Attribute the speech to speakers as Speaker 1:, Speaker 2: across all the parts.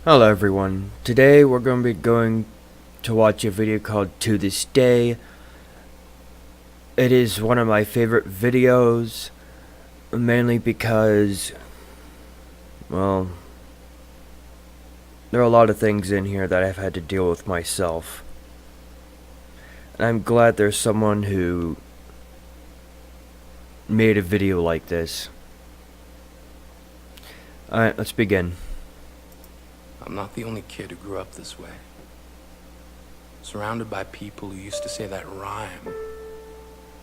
Speaker 1: Hello everyone, today we're going to be going to watch a video called To This Day. It is one of my favorite videos, mainly because, well, there are a lot of things in here that I've had to deal with myself. And I'm glad there's someone who made a video like this. Alright, let's begin.
Speaker 2: I'm not the only kid who grew up this way. Surrounded by people who used to say that rhyme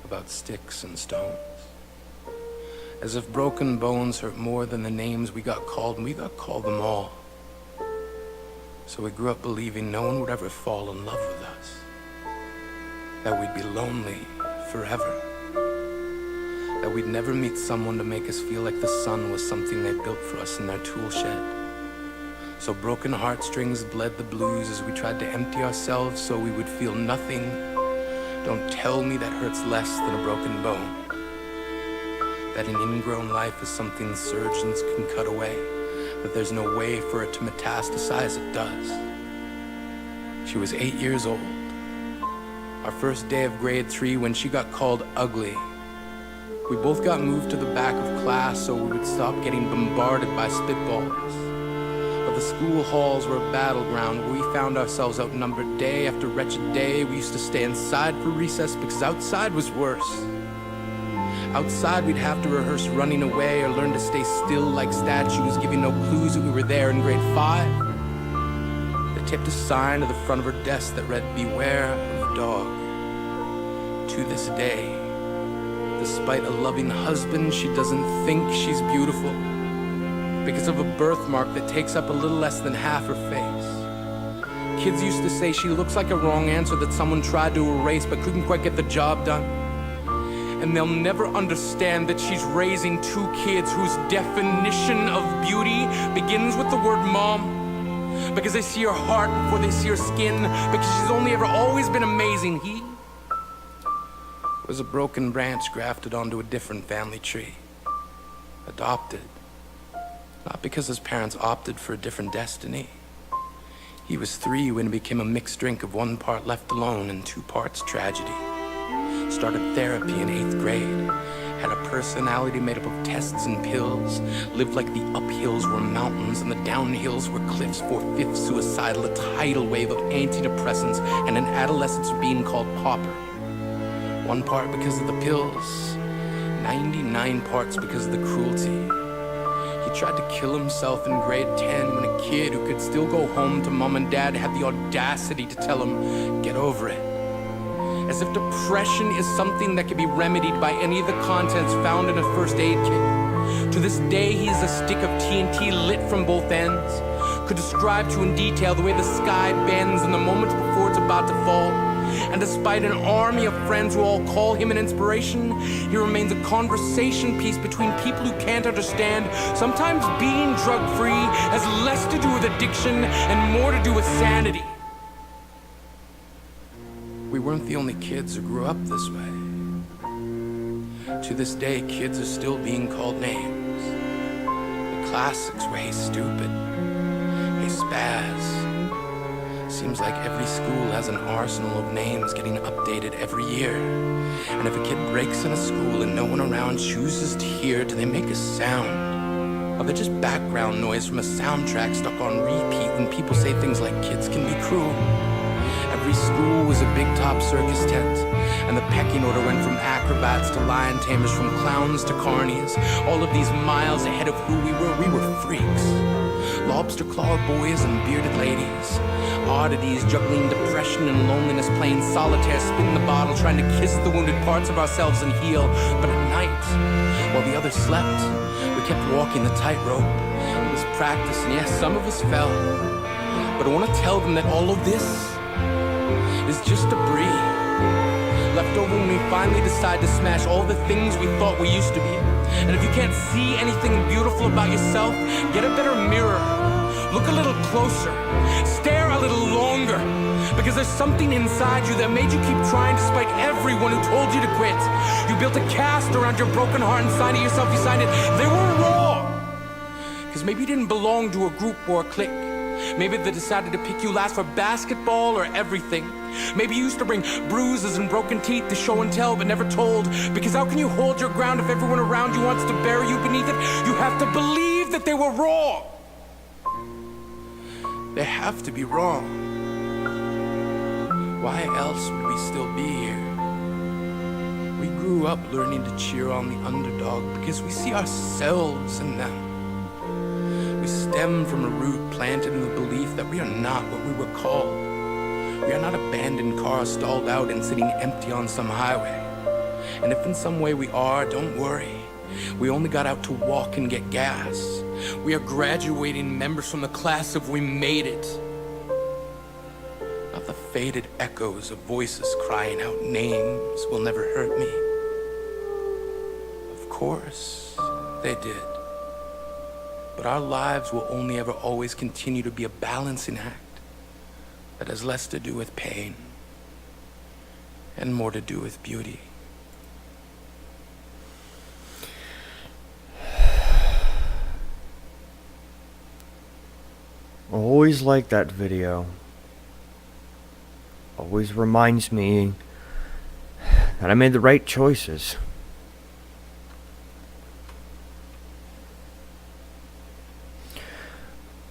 Speaker 2: about sticks and stones. As if broken bones hurt more than the names we got called, and we got called them all. So we grew up believing no one would ever fall in love with us. That we'd be lonely forever. That we'd never meet someone to make us feel like the sun was something they built for us in their tool shed. So broken heartstrings bled the blues as we tried to empty ourselves so we would feel nothing. Don't tell me that hurts less than a broken bone. That an ingrown life is something surgeons can cut away. That there's no way for it to metastasize, it does. She was 8 years old. Our first day of grade 3 when she got called ugly. We both got moved to the back of class so we would stop getting bombarded by spitballs. The school halls were a battleground where we found ourselves outnumbered day after wretched day. We used to stay inside for recess because outside was worse. Outside we'd have to rehearse running away or learn to stay still like statues, giving no clues that we were there in grade 5. They taped a sign to the front of her desk that read, "Beware of dog." To this day, despite a loving husband, she doesn't think she's beautiful. Because of a birthmark that takes up a little less than half her face. Kids used to say she looks like a wrong answer that someone tried to erase but couldn't quite get the job done. And they'll never understand that she's raising 2 kids whose definition of beauty begins with the word mom. Because they see her heart before they see her skin. Because she's only ever always been amazing. He was a broken branch grafted onto a different family tree. Adopted. Not because his parents opted for a different destiny. He was 3 when it became a mixed drink of 1 part left alone and 2 parts tragedy. Started therapy in 8th grade. Had a personality made up of tests and pills. Lived like the uphills were mountains and the downhills were cliffs. 4/5 suicidal, a tidal wave of antidepressants, and an adolescence being called pauper. 1 part because of the pills. 99 parts because of the cruelty. He tried to kill himself in grade 10 when a kid who could still go home to mom and dad had the audacity to tell him, "Get over it." As if depression is something that can be remedied by any of the contents found in a first aid kit. To this day, he is a stick of TNT lit from both ends. Could describe to in detail the way the sky bends in the moments before it's about to fall. And despite an army of friends who all call him an inspiration, he remains a conversation piece between people who can't understand. Sometimes being drug-free has less to do with addiction and more to do with sanity. We weren't the only kids who grew up this way. To this day, kids are still being called names. The classics were "Hey stupid," "Hey spaz." Seems like every school has an arsenal of names getting updated every year. And if a kid breaks in a school and no one around chooses to hear, do they make a sound? Or they're just background noise from a soundtrack stuck on repeat when people say things like kids can be cruel? Every school was a big top circus tent, and the pecking order went from acrobats to lion tamers, from clowns to carnies. All of these miles ahead of who we were freaks. Lobster claw boys and bearded ladies. Oddities juggling depression and loneliness, playing solitaire, spin the bottle, trying to kiss the wounded parts of ourselves and heal. But at night, while the others slept, we kept walking the tightrope. It was practice, and yes, some of us fell. But I want to tell them that all of this is just debris. Left over when we finally decide to smash all the things we thought we used to be. And if you can't see anything beautiful about yourself, get a better mirror. Look a little closer. Stare a little longer. Because there's something inside you that made you keep trying despite everyone who told you to quit. You built a cast around your broken heart and signed it yourself. You signed it. They were raw. Because maybe you didn't belong to a group or a clique. Maybe they decided to pick you last for basketball or everything. Maybe you used to bring bruises and broken teeth to show and tell but never told. Because how can you hold your ground if everyone around you wants to bury you beneath it? You have to believe that they were wrong. They have to be wrong. Why else would we still be here? We grew up learning to cheer on the underdog because we see ourselves in them. We stem from a root planted in the belief that we are not what we were called. We are not abandoned cars stalled out and sitting empty on some highway. And if in some way we are, don't worry. We only got out to walk and get gas. We are graduating members from the class of We Made It. Not the faded echoes of voices crying out names will never hurt me. Of course, they did. But our lives will only ever always continue to be a balancing act that has less to do with pain and more to do with beauty.
Speaker 1: Always like that video. Always reminds me that I made the right choices.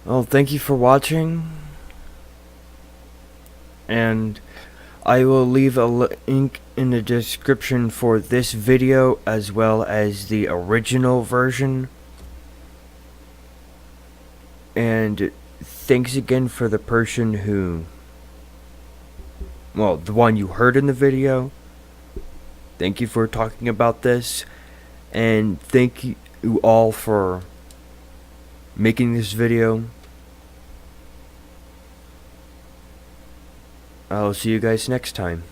Speaker 1: Well, thank you for watching. And I will leave a link in the description for this video as well as the original version. And thanks again for the person who, well, the one you heard in the video. Thank you for talking about this. And thank you all for making this video. I'll see you guys next time.